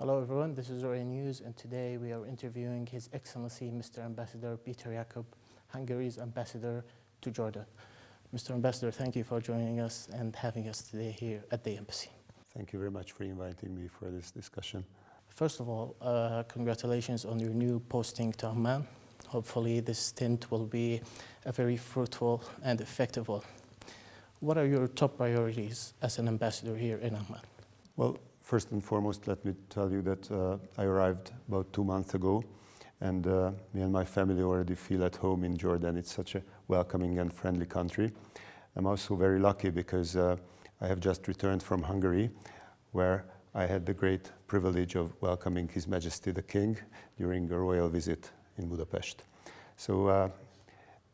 Hello everyone, this is Roya News, and today we are interviewing His Excellency Mr. Ambassador Péter Jakab, Hungary's ambassador to Jordan. Mr. Ambassador, thank you for joining us and having us today here at the embassy. Thank you very much for inviting me for this discussion. First of all, congratulations on your new posting to Amman. Hopefully this stint will be a very fruitful and effective one. What are your top priorities as an ambassador here in Amman? Well, first and foremost, let me tell you that I arrived about 2 months ago, and me and my family already feel at home in Jordan. It's such a welcoming and friendly country. I'm also very lucky because I have just returned from Hungary, where I had the great privilege of welcoming His Majesty the King during a royal visit in Budapest. So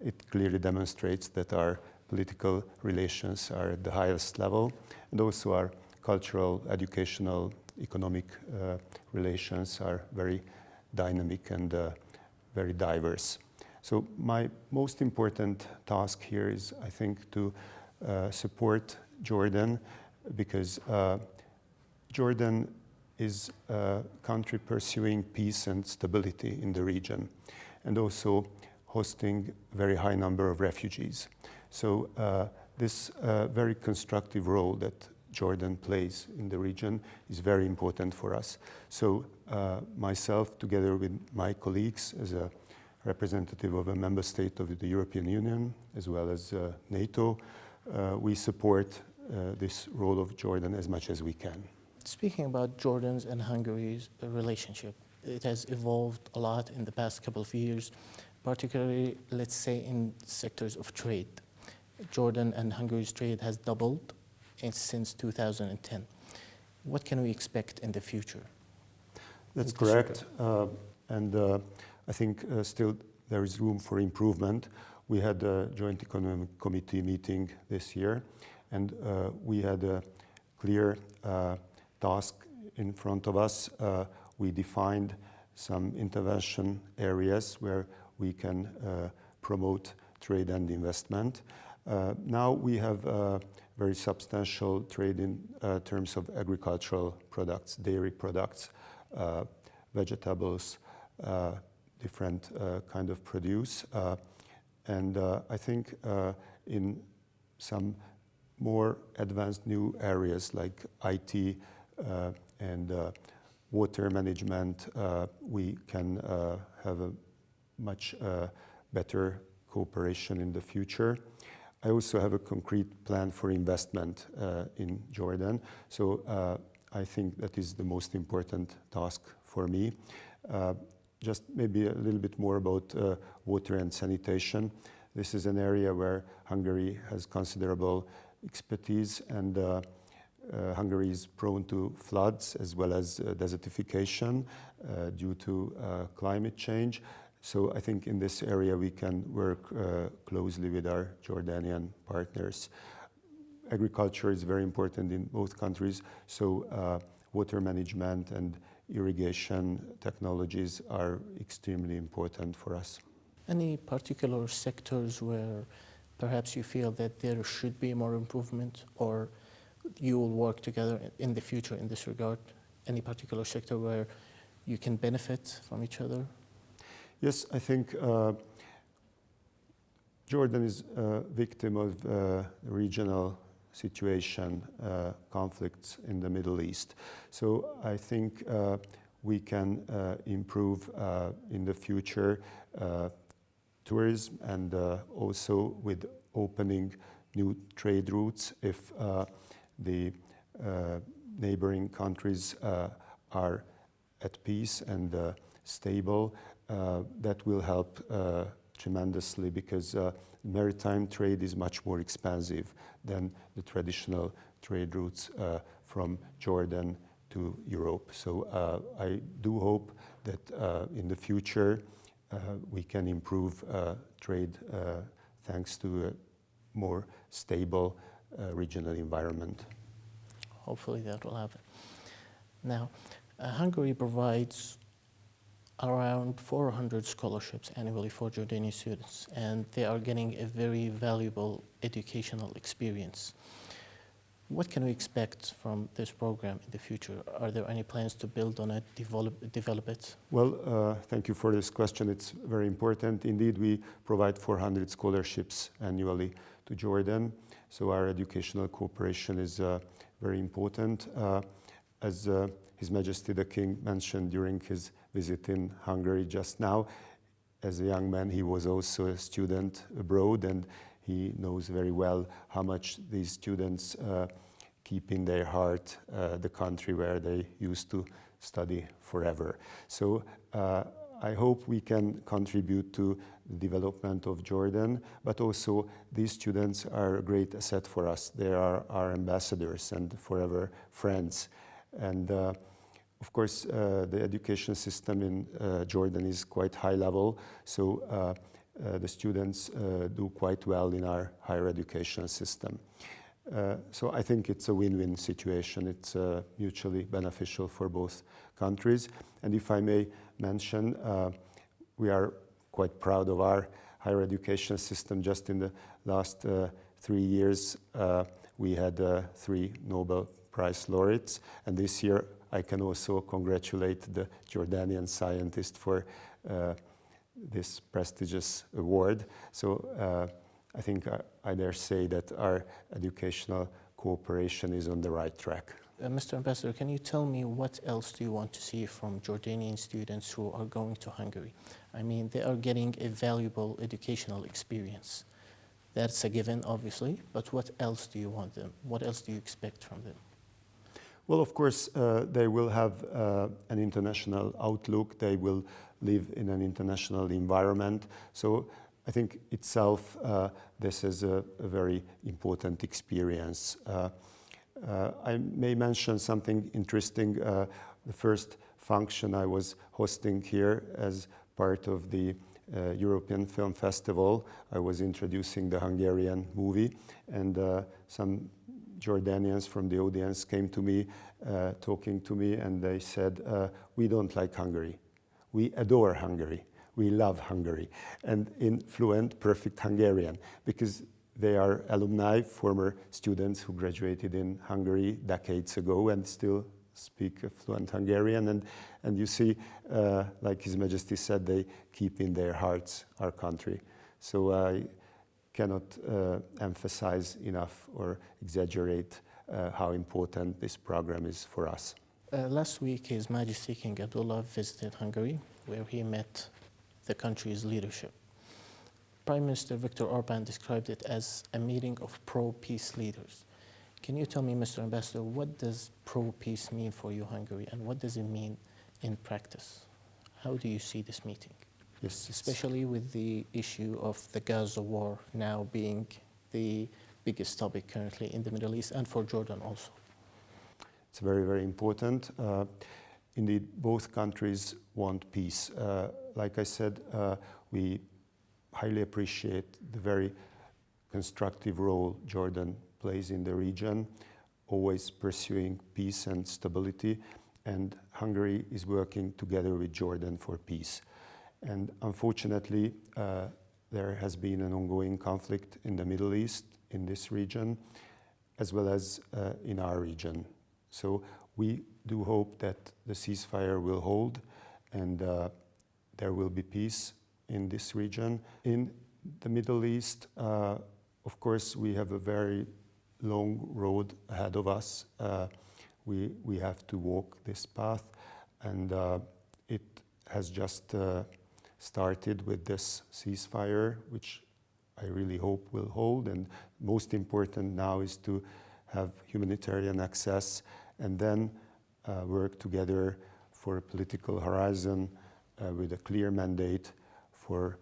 it clearly demonstrates that our political relations are at the highest level, and also our cultural, educational, economic relations are very dynamic and very diverse. So my most important task here is, I think, to support Jordan, because Jordan is a country pursuing peace and stability in the region, and also hosting a very high number of refugees. So this very constructive role that Jordan plays in the region is very important for us. So myself, together with my colleagues, as a representative of a member state of the European Union, as well as NATO, we support this role of Jordan as much as we can. Speaking about Jordan's and Hungary's relationship, it has evolved a lot in the past couple of years, particularly, let's say, in sectors of trade. Jordan and Hungary's trade has doubled since 2010. What can we expect in the future? That's correct. I think still there is room for improvement. We had a Joint Economic Committee meeting this year, and we had a clear task in front of us. We defined some intervention areas where we can promote trade and investment. Now we have very substantial trade in terms of agricultural products, dairy products, vegetables, different kind of produce. I think in some more advanced new areas like IT and water management, we can have a much better cooperation in the future. I also have a concrete plan for investment in Jordan, so I think that is the most important task for me. Just maybe a little bit more about water and sanitation. This is an area where Hungary has considerable expertise, and Hungary is prone to floods as well as desertification due to climate change. So I think in this area we can work closely with our Jordanian partners. Agriculture is very important in both countries, so water management and irrigation technologies are extremely important for us. Any particular sectors where perhaps you feel that there should be more improvement, or you will work together in the future in this regard? Any particular sector where you can benefit from each other? Yes, I think Jordan is a victim of regional situation, conflicts in the Middle East. So I think we can improve in the future tourism, and also with opening new trade routes if the neighboring countries are at peace and stable. That will help tremendously, because maritime trade is much more expansive than the traditional trade routes from Jordan to Europe. So I do hope that in the future we can improve trade thanks to a more stable regional environment. Hopefully that will happen. Now, Hungary provides around 400 scholarships annually for Jordanian students, and they are getting a very valuable educational experience. What can we expect from this program in the future? Are there any plans to build on it, develop it? Well, thank you for this question. It's very important. Indeed, we provide 400 scholarships annually to Jordan. So our educational cooperation is very important. As His Majesty the King mentioned during his visit in Hungary just now, as a young man, he was also a student abroad, and he knows very well how much these students keep in their heart the country where they used to study forever. So I hope we can contribute to the development of Jordan, but also these students are a great asset for us. They are our ambassadors and forever friends. And of course, the education system in Jordan is quite high level, so the students do quite well in our higher education system. So I think it's a win-win situation. It's mutually beneficial for both countries. And if I may mention, we are quite proud of our higher education system. Just in the last 3 years, we had 3 Nobel Prize laureates, and this year I can also congratulate the Jordanian scientist for this prestigious award. So I think I dare say that our educational cooperation is on the right track. Mr. Ambassador, can you tell me what else do you want to see from Jordanian students who are going to Hungary? I mean, they are getting a valuable educational experience. That's a given, obviously, but what else do you want them? What else do you expect from them? Well, of course, they will have an international outlook. They will live in an international environment. So I think itself, this is a very important experience. I may mention something interesting. The first function I was hosting here as part of the European Film Festival, I was introducing the Hungarian movie, and some Jordanians from the audience came to me, talking to me, and they said, we don't like Hungary. We adore Hungary. We love Hungary. And in fluent, perfect Hungarian, because they are alumni, former students who graduated in Hungary decades ago and still speak fluent Hungarian. And you see, like His Majesty said, they keep in their hearts our country. So I cannot emphasize enough or exaggerate how important this program is for us. Last week, His Majesty King Abdullah visited Hungary, where he met the country's leadership. Prime Minister Viktor Orban described it as a meeting of pro-peace leaders. Can you tell me, Mr. Ambassador, what does pro-peace mean for you, Hungary, and what does it mean in practice? How do you see this meeting? Yes, especially with the issue of the Gaza war now being the biggest topic currently in the Middle East and for Jordan also. It's very, very important. Indeed, both countries want peace. Like I said, we highly appreciate the very constructive role Jordan plays in the region, always pursuing peace and stability, and Hungary is working together with Jordan for peace. And unfortunately, there has been an ongoing conflict in the Middle East, in this region, as well as in our region. So we do hope that the ceasefire will hold and there will be peace in this region. In the Middle East, of course, we have a very long road ahead of us. We have to walk this path, and it has just started with this ceasefire, which I really hope will hold. And most important now is to have humanitarian access and then work together for a political horizon with a clear mandate for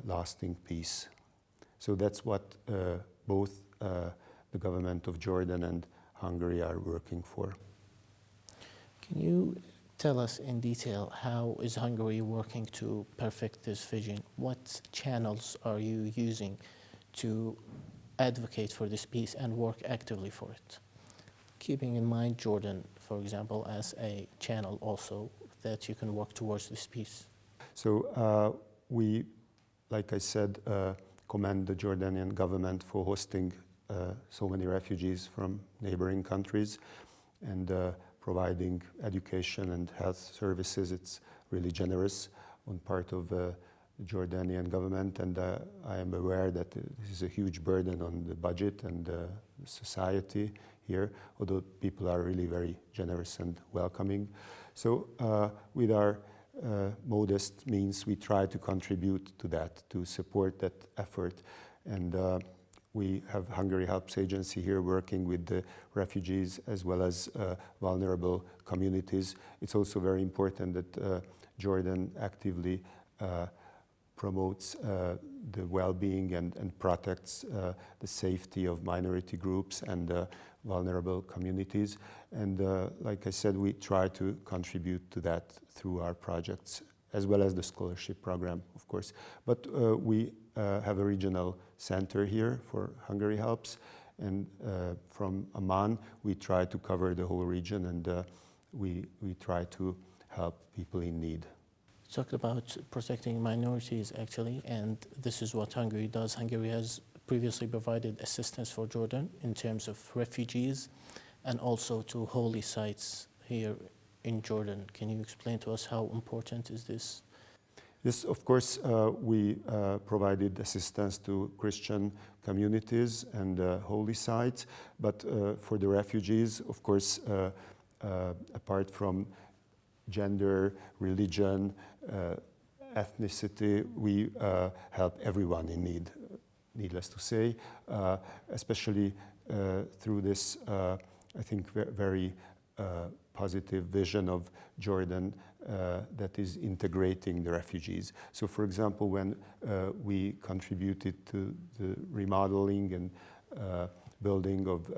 lasting peace. So that's what both the government of Jordan and Hungary are working for. Can you tell us in detail how is Hungary working to perfect this vision? What channels are you using to advocate for this peace and work actively for it? Keeping in mind Jordan, for example, as a channel also that you can work towards this peace. So we, like I said, commend the Jordanian government for hosting so many refugees from neighboring countries, and providing education and health services. It's really generous on part of the Jordanian government, and I am aware that this is a huge burden on the budget and society here, although people are really very generous and welcoming. So with our modest means, we try to contribute to that, to support that effort. And we have Hungary Helps Agency here working with the refugees as well as vulnerable communities. It's also very important that Jordan actively promotes the well-being and protects the safety of minority groups and vulnerable communities. And like I said, we try to contribute to that through our projects, as well as the scholarship program, of course. But we have a regional center here for Hungary Helps, and from Amman, we try to cover the whole region, and we try to help people in need. Talked about protecting minorities, actually, and this is what Hungary does. Hungary has previously provided assistance for Jordan in terms of refugees and also to holy sites here in Jordan. Can you explain to us how important is this? Yes, of course, we provided assistance to Christian communities and holy sites, but for the refugees, of course, apart from gender, religion, ethnicity, we help everyone in need, needless to say, especially through this, I think, very positive vision of Jordan that is integrating the refugees. So, for example, when we contributed to the remodeling and building of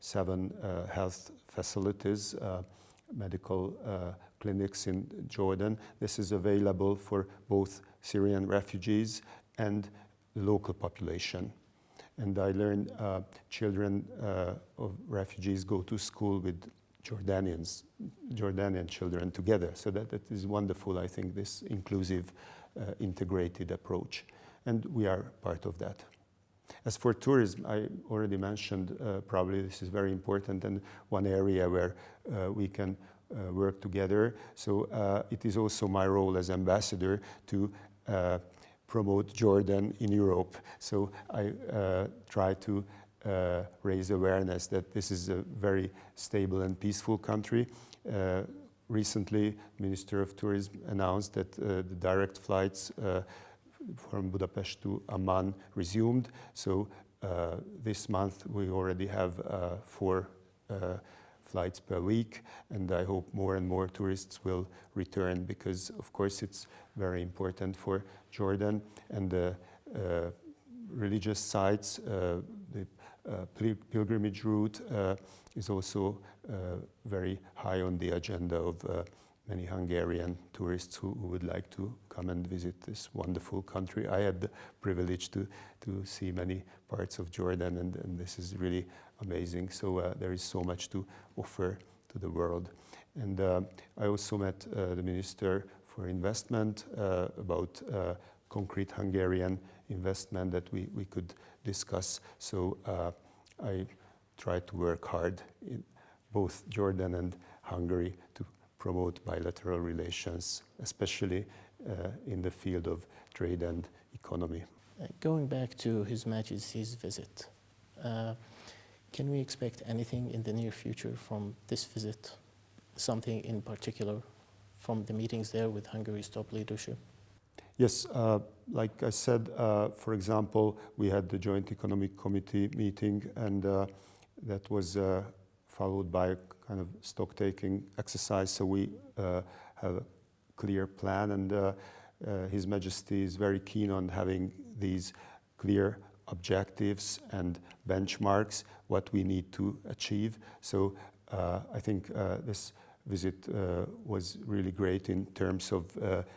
7 health facilities, medical clinics in Jordan, this is available for both Syrian refugees and the local population. And I learned children of refugees go to school with Jordanian children together. So that is wonderful, I think, this inclusive, integrated approach. And we are part of that. As for tourism, I already mentioned, probably this is very important and one area where we can work together. So it is also my role as ambassador to promote Jordan in Europe. So I try to raise awareness that this is a very stable and peaceful country. Recently, Minister of Tourism announced that the direct flights from Budapest to Amman resumed. So this month we already have 4 flights per week, and I hope more and more tourists will return, because of course it's very important for Jordan, and the religious sites, the pilgrimage route is also very high on the agenda of many Hungarian tourists who would like to come and visit this wonderful country. I had the privilege to see many parts of Jordan, and this is really amazing. So there is so much to offer to the world. And I also met the Minister for Investment about concrete Hungarian investment that we could discuss. So I try to work hard in both Jordan and Hungary to promote bilateral relations, especially in the field of trade and economy. Going back to His Majesty's visit, can we expect anything in the near future from this visit? Something in particular from the meetings there with Hungary's top leadership? Yes, like I said, for example, we had the Joint Economic Committee meeting, and that was followed by a kind of stock-taking exercise. So we have a clear plan, and His Majesty is very keen on having these clear objectives and benchmarks, what we need to achieve. So I think this visit was really great in terms of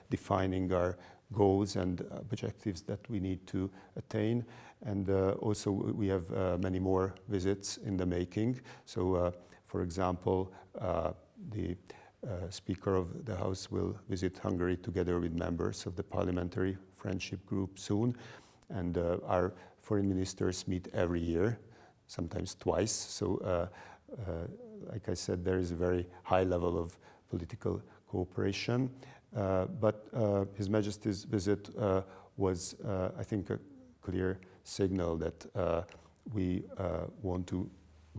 defining our goals and objectives that we need to attain. And also we have many more visits in the making. So for example, the Speaker of the House will visit Hungary together with members of the Parliamentary Friendship Group soon. And our foreign ministers meet every year. sometimes twice. So, like I said, there is a very high level of political cooperation. But His Majesty's visit was, I think, a clear signal that we want to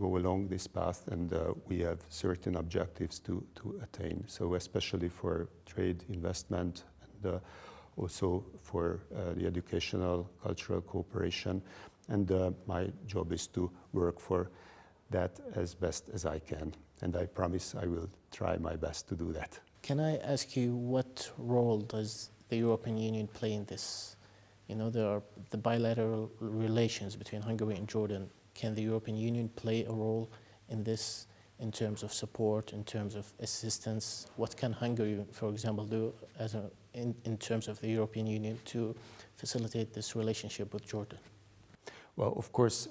go along this path, and we have certain objectives to attain. So especially for trade, investment, and also for the educational, cultural cooperation. And my job is to work for that as best as I can. And I promise I will try my best to do that. Can I ask you, what role does the European Union play in this? You know, there are the bilateral relations between Hungary and Jordan. Can the European Union play a role in this in terms of support, in terms of assistance? What can Hungary, for example, do in terms of the European Union to facilitate this relationship with Jordan? Well, of course,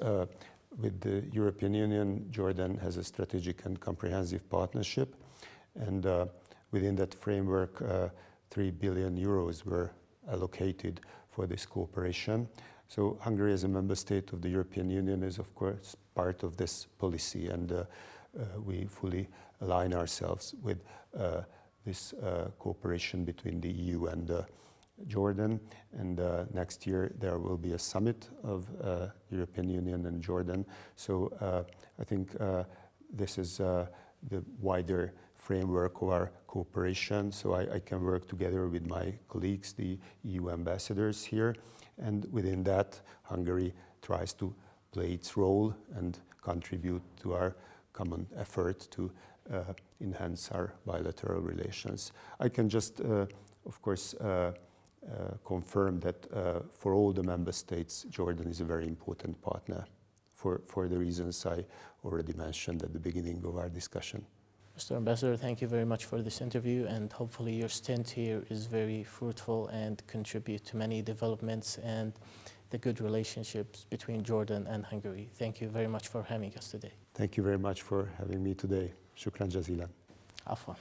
with the European Union, Jordan has a strategic and comprehensive partnership. And within that framework, 3 billion euros were allocated for this cooperation. So Hungary, as a member state of the European Union, is of course part of this policy, and we fully align ourselves with this cooperation between the EU and Jordan. And next year there will be a summit of European Union and Jordan. So I think this is the wider framework of our cooperation. So I can work together with my colleagues, the EU ambassadors here. And within that, Hungary tries to play its role and contribute to our common effort to enhance our bilateral relations. I can just, of course, confirm that for all the member states, Jordan is a very important partner for the reasons I already mentioned at the beginning of our discussion. Mr. Ambassador, thank you very much for this interview, and hopefully your stint here is very fruitful and contribute to many developments and the good relationships between Jordan and Hungary. Thank you very much for having us today. Thank you very much for having me today. Shukran jazilan. Afwan.